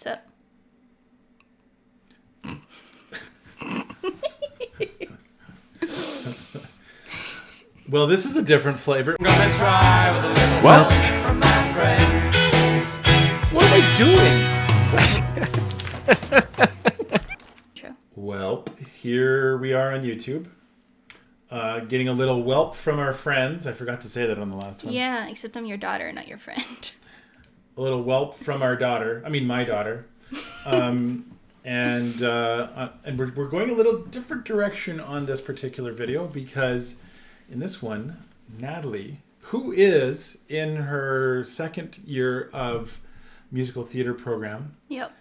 What's up? Well, this is a different flavor. I'm gonna try with a little What? help from my friend. What am I doing? True. Well, here we are on YouTube. Getting a little whelp from our friends. I forgot to say that on the last one. Yeah, except I'm your daughter, not your friend. A little whelp from our daughter. I mean, my daughter. And we're going a little different direction on this particular video because in this one, Natalie, who is in her second year of musical theater program, Yep.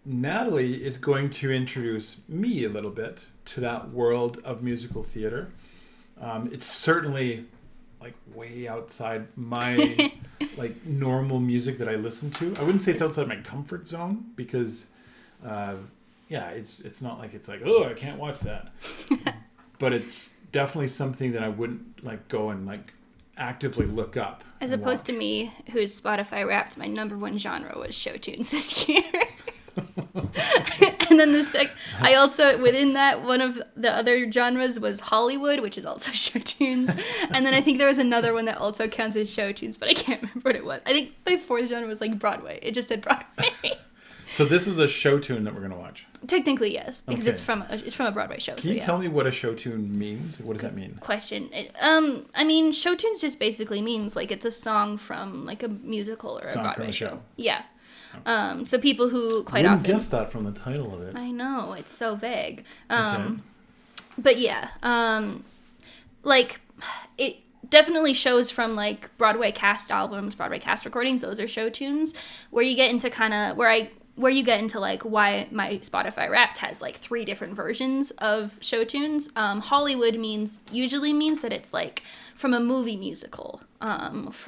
Natalie is going to introduce me a little bit to that world of musical theater. It's certainly like way outside my like normal music that I listen to. I wouldn't say it's outside my comfort zone because it's not like it's like, oh, I can't watch that. But it's definitely something that I wouldn't like go and like actively look up. As opposed to me, whose Spotify Wrapped, my number one genre was show tunes this year. And then I also, within that, one of the other genres was Hollywood, which is also show tunes. And then I think there was another one that also counts as show tunes, but I can't remember what it was. I think my fourth genre was like Broadway. It just said Broadway. So this is a show tune that we're going to watch. Technically, yes, because Okay. it's from a Broadway show. Can you tell me what a show tune means? What does that mean? Question. I mean, show tunes just basically means like it's a song from like a musical or a Song from Broadway a show. Yeah. So people who quite I often wouldn't guess that from the title of it. I know, it's so vague. Okay. But yeah, like it definitely shows from like Broadway cast albums, Broadway cast recordings. Those are show tunes where you get into kind of where you get into like why my Spotify Wrapped has like 3 different versions of show tunes. Hollywood usually means that it's like from a movie musical,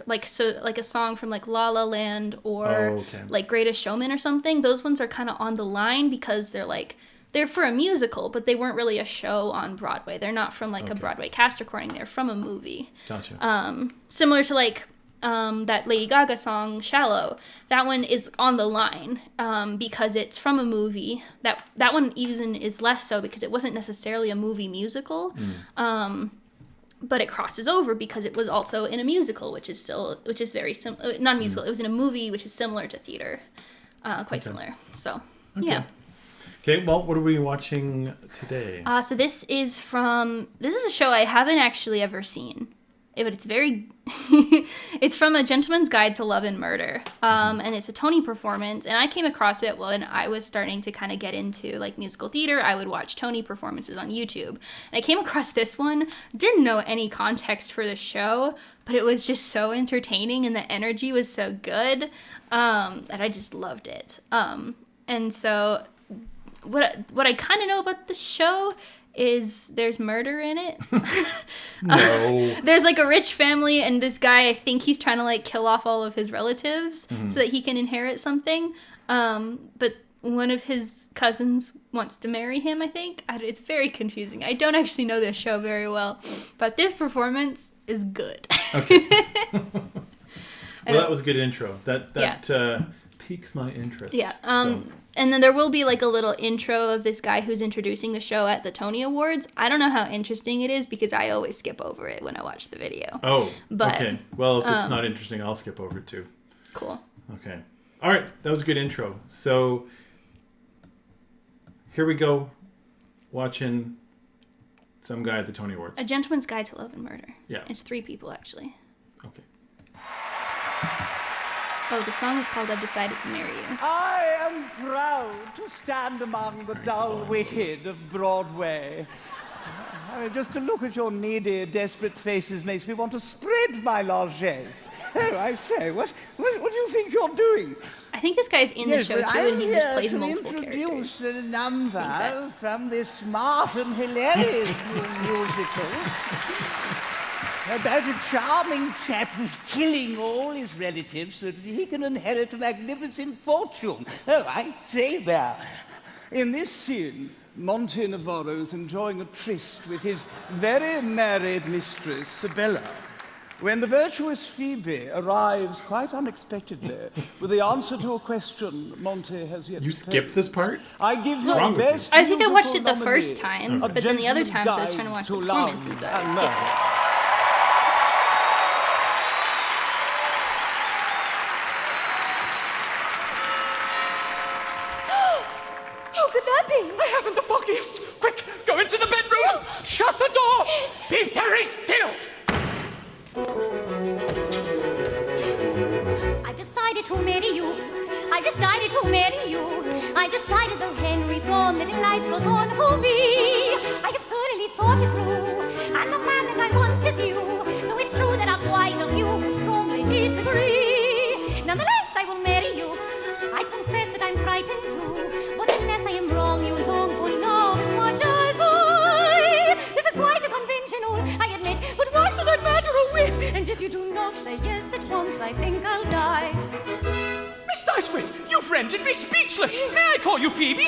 like a song from like La La Land or like Greatest Showman or something. Those ones are kind of on the line because they're for a musical, but they weren't really a show on Broadway. They're not from like a Broadway cast recording. They're from a movie. Gotcha. Similar to like that Lady Gaga song Shallow. That one is on the line because it's from a movie. That one even is less so because it wasn't necessarily a movie musical. But it crosses over because it was also in a musical, which is very similar. Not a musical. It was in a movie, which is similar to theater, quite similar. So yeah. Okay, well, what are we watching today? So this is a show I haven't actually ever seen, but it's it's from A Gentleman's Guide to Love and Murder, and it's a Tony performance, and I came across it when I was starting to kind of get into like musical theater. I would watch Tony performances on YouTube, and I came across this one, didn't know any context for the show, but it was just so entertaining, and the energy was so good that I just loved it. And so what I kind of know about the show is there's murder in it. No. There's like a rich family, and this guy, I think he's trying to like kill off all of his relatives so that he can inherit something. But one of his cousins wants to marry him, I think. It's very confusing. I don't actually know this show very well, but this performance is good. Okay. Well, that was a good intro. That piques my interest. Yeah. And then there will be like a little intro of this guy who's introducing the show at the Tony Awards. I don't know how interesting it is because I always skip over it when I watch the video. Oh, but, okay. Well, if it's not interesting, I'll skip over it too. Cool. Okay. All right. That was a good intro. So here we go, watching some guy at the Tony Awards. A Gentleman's Guide to Love and Murder. Yeah. It's 3 people, actually. Okay. Oh, the song is called I've Decided to Marry You. I am proud to stand among the dull-witted of Broadway. Just to look at your needy, desperate faces makes me want to spread my largesse. Oh, I say, what do you think you're doing? I think this guy's in the show, too, and he just plays I'm multiple here to introduce characters. a number that's- from this smart and hilarious musical about a charming chap who's killing all his relatives so that he can inherit a magnificent fortune. Oh, I say there. In this scene, Monte Navarro's enjoying a tryst with his very married mistress, Sabella. When the virtuous Phoebe arrives quite unexpectedly with the answer to a question Monty has yet You to skipped pose, this part? I give you wrong the with you? best I think I watched musical it the first nominee, time, A but then the other Gentleman's times I was trying to watch the Guide to Love performances. I and skipped Murder. it. Who could that be? I haven't the foggiest. Quick, go into the bedroom. Shut the door. Be very still. I decided to marry you. I decided to marry you. I decided though Henry's gone that life goes on for me. I have thoroughly thought it through, and the man that I want is you. Though it's true there are quite a few who strongly disagree. Nonetheless, I will marry you. I confess that I'm frightened too, but unless I am wrong, you long for love as much as I. This is quite unconventional, I admit, but why should that matter a whit? And if you do not say yes at once, I think I'll die. Miss Dicewith, you've rendered me speechless. May I call you Phoebe?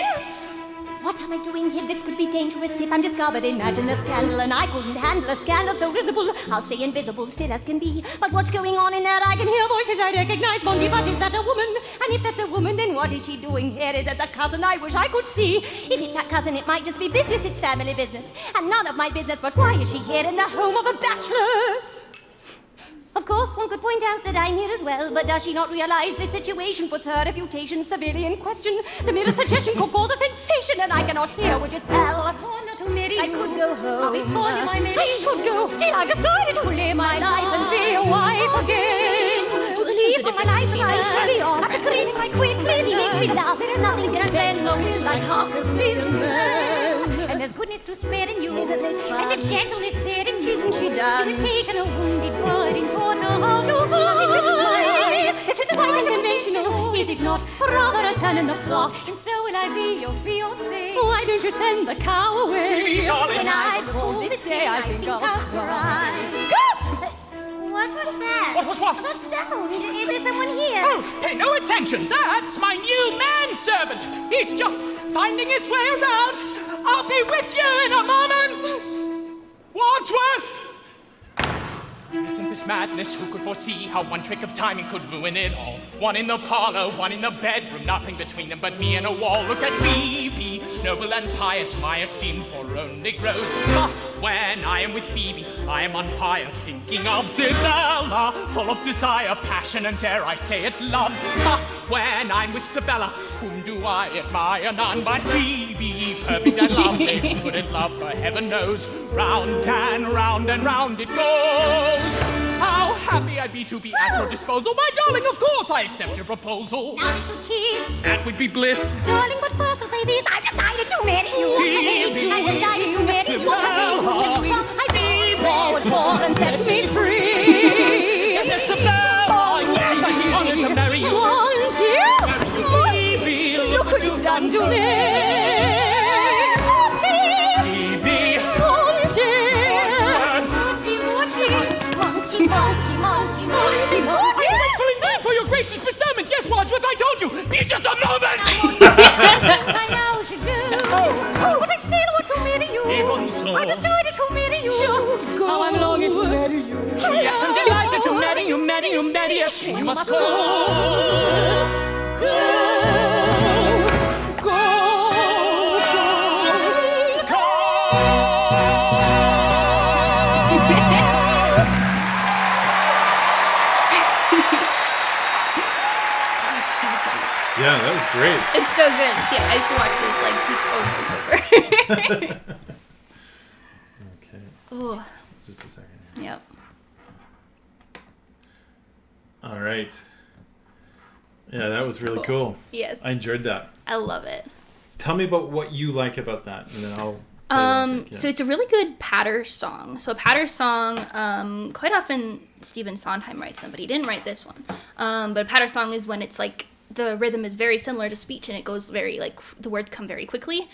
What am I doing here? This could be dangerous if I'm discovered. Imagine the scandal, and I couldn't handle a scandal so visible. I'll stay invisible, still as can be. But what's going on in there? I can hear voices I recognize. Monty, but is that a woman? And if that's a woman, then what is she doing here? Is it the cousin I wish I could see? If it's that cousin, it might just be business. It's family business, and none of my business. But why is she here in the home of a bachelor? Of course, one could point out that I'm here as well, but does she not realize this situation puts her reputation severely in question? The merest suggestion could cause a sensation, and I cannot hear, which is hell. Oh, not to marry you. I could go home. I'll be scorned if I marry you. I should go. Still, I've decided to live my life and be a wife again. To believe that my life is actually on. After grieving right quickly, he makes me laugh. There is nothing can bend or will like half the steel man. And there's goodness to spare in you. Isn't this fun? And the gentleness there in you. Isn't she done? You have taken a wounded bride and taught her how to fly. This is quite unconventional, is it not? Rather a turn in the plot. And so will I be your fiancé. Why don't you send the cow away? Phoebe, darling. When I behold this day, I think I'll cry. Go! What was that? What was what? That sound. Is there someone here? Oh, pay no attention. That's my new manservant. He's just finding his way around. I'll be with you in a moment. Wadsworth! Isn't this madness? Who could foresee how one trick of timing could ruin it all? One in the parlor, one in the bedroom, nothing between them but me and a wall. Look at Phoebe, noble and pious, my esteem for only grows. But when I am with Phoebe, I am on fire, thinking of Sibella, full of desire, passion, and dare I say it, love. But when I'm with Sibella, whom do I admire? None but Phoebe, perfect and lovely. Who wouldn't love her, heaven knows. Round and round and round it goes. How happy I'd be to be at your disposal. My darling, of course I accept your proposal. Now we shall kiss. That would be bliss. Darling, but first I'll say this. I decided to marry you. Phoebe. I decided to marry you. What I hate Sibella. to I forward for and set me free. And there's Sibella. Yes, I'd be honored to marry you. Monty, Phoebe, look what you've done to me. Monty, Phoebe. Monty, Wadsworth. Monty. Grateful indeed for your gracious bestowment. Yes, Wadsworth, I told you. Be just a moment. I now should go, but I still want to marry you. Even so. I decided to marry you. Just go. How I'm longing to marry you. Yes, I'm delighted to marry you, yes, you must go. Yeah, that was great. It's so good. Yeah, I used to watch this like just over and over. Okay, Oh, just a second. yep. All right. Yeah, that was really cool. Yes, I enjoyed that. I love it. Tell me about what you like about that, and then I'll. tell you what I think, yeah. So it's a really good patter song. So a patter song, quite often Stephen Sondheim writes them, but he didn't write this one. But a patter song is when it's like the rhythm is very similar to speech and it goes very like the words come very quickly.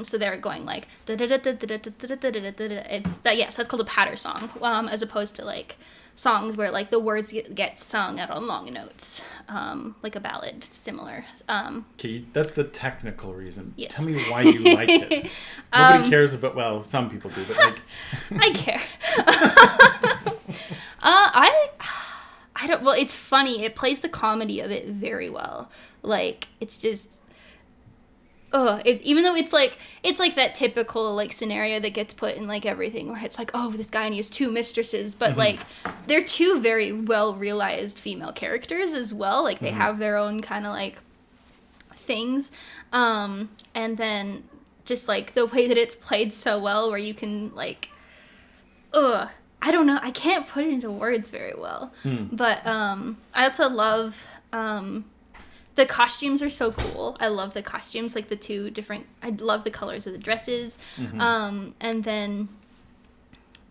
So they're going like it's that. Yes, that's called a patter song, as opposed to like songs where like the words get sung out on long notes, like a ballad, similar. Okay, that's the technical reason. Yes. Tell me why you like it. Nobody cares about. Well, some people do, but like. I care. I don't. Well, it's funny. It plays the comedy of it very well. Like it's just. Even though it's like that typical like scenario that gets put in like everything where it's like, oh, this guy and he has 2 mistresses, but like they're 2 very well realized female characters as well. Like they have their own kind of like things, and then just like the way that it's played so well, where you can like, I don't know, I can't put it into words very well, but I also love. The costumes are so cool. I love the costumes, like the 2 different... I love the colors of the dresses. And then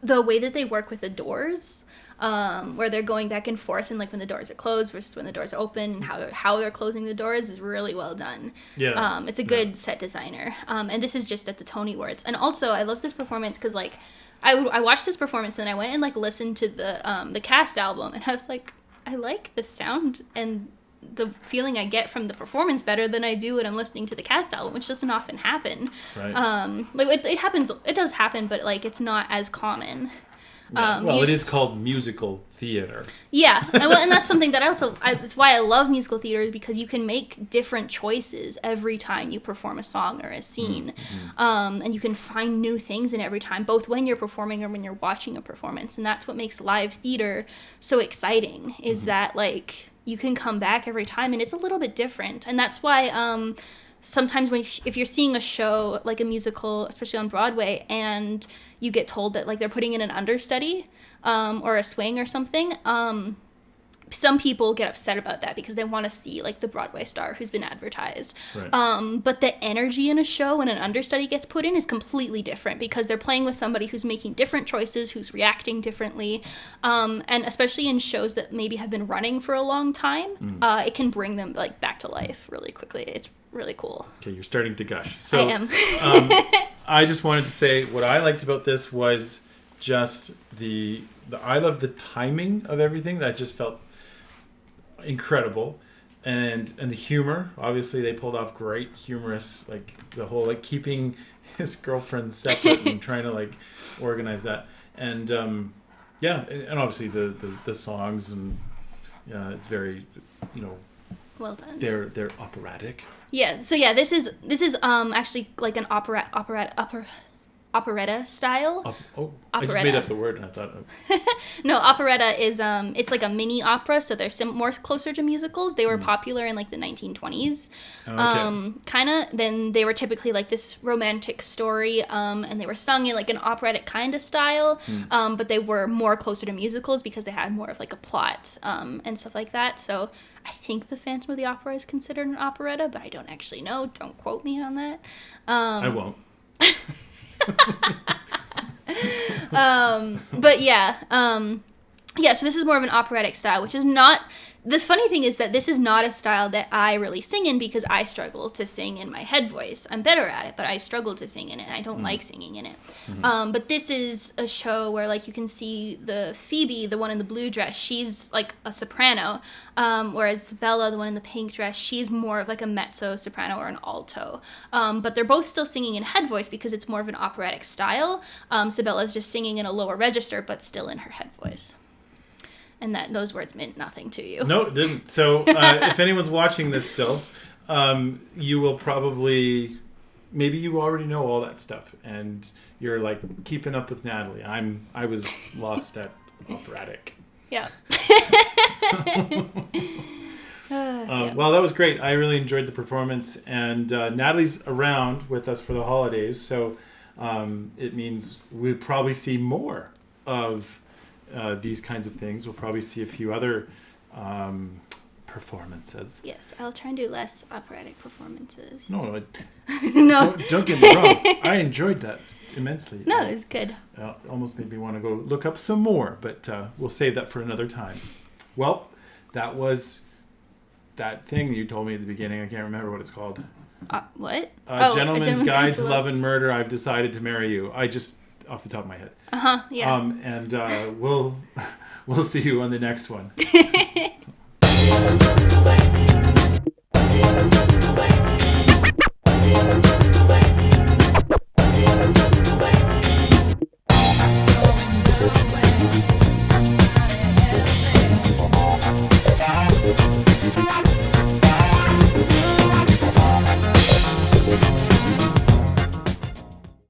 the way that they work with the doors, where they're going back and forth, and like when the doors are closed versus when the doors are open, and how they're closing the doors is really well done. Yeah. It's a good set designer. And this is just at the Tony Awards. And also, I love this performance because like I watched this performance and then I went and like listened to the cast album, and I was like, I like the sound and the feeling I get from the performance better than I do when I'm listening to the cast album, which doesn't often happen. Right. Like it happens, it does happen, but like it's not as common. Well, it is called musical theater. Yeah, and that's something that it's why I love musical theater, because you can make different choices every time you perform a song or a scene, and you can find new things in every time, both when you're performing or when you're watching a performance, and that's what makes live theater so exciting. Is that like you can come back every time, and it's a little bit different, and that's why sometimes if you're seeing a show like a musical, especially on Broadway, and you get told that like they're putting in an understudy or a swing or something, some people get upset about that because they want to see like the Broadway star who's been advertised. Right. But the energy in a show when an understudy gets put in is completely different, because they're playing with somebody who's making different choices, who's reacting differently, and especially in shows that maybe have been running for a long time, it can bring them like back to life really quickly. It's really cool. Okay, you're starting to gush. So, I am. I just wanted to say what I liked about this was just I love the timing of everything. That just felt incredible, and the humor. Obviously, they pulled off great humorous, like the whole like keeping his girlfriend separate and trying to like organize that, and and obviously the songs, and it's very Well done. they're operatic. Yeah. So yeah, this is actually like an operetta style. I just made up the word and I thought. No, operetta is it's like a mini opera, so they're more closer to musicals. They were popular in like the 1920s. Okay. Kind of. Then they were typically like this romantic story, and they were sung in like an operatic kind of style. But they were more closer to musicals because they had more of like a plot and stuff like that. So I think The Phantom of the Opera is considered an operetta, but I don't actually know. Don't quote me on that. I won't. But yeah, so this is more of an operatic style, which is not... The funny thing is that this is not a style that I really sing in, because I struggle to sing in my head voice. I'm better at it, but I struggle to sing in it, and I don't like singing in it. But this is a show where, like, you can see the Phoebe, the one in the blue dress, she's, like, a soprano, whereas Bella, the one in the pink dress, she's more of, like, a mezzo-soprano or an alto. But they're both still singing in head voice because it's more of an operatic style. So Bella's just singing in a lower register, but still in her head voice. And those words meant nothing to you. No, it didn't. So if anyone's watching this still, you will probably, maybe you already know all that stuff, and you're like keeping up with Natalie. I was lost at operatic. Yeah. Well, that was great. I really enjoyed the performance, and Natalie's around with us for the holidays, so it means we'll probably see more of these kinds of things. We'll probably see a few other performances. Yes, I'll try and do less operatic performances. No, No. don't get me wrong. I enjoyed that immensely. No, it was good. Almost made me want to go look up some more, but we'll save that for another time. Well, that was that thing you told me at the beginning. I can't remember what it's called. What? A Gentleman's Guide to Love and Murder. I've decided to marry you. I just... off the top of my head. Yeah. And we'll see you on the next one. Thank you.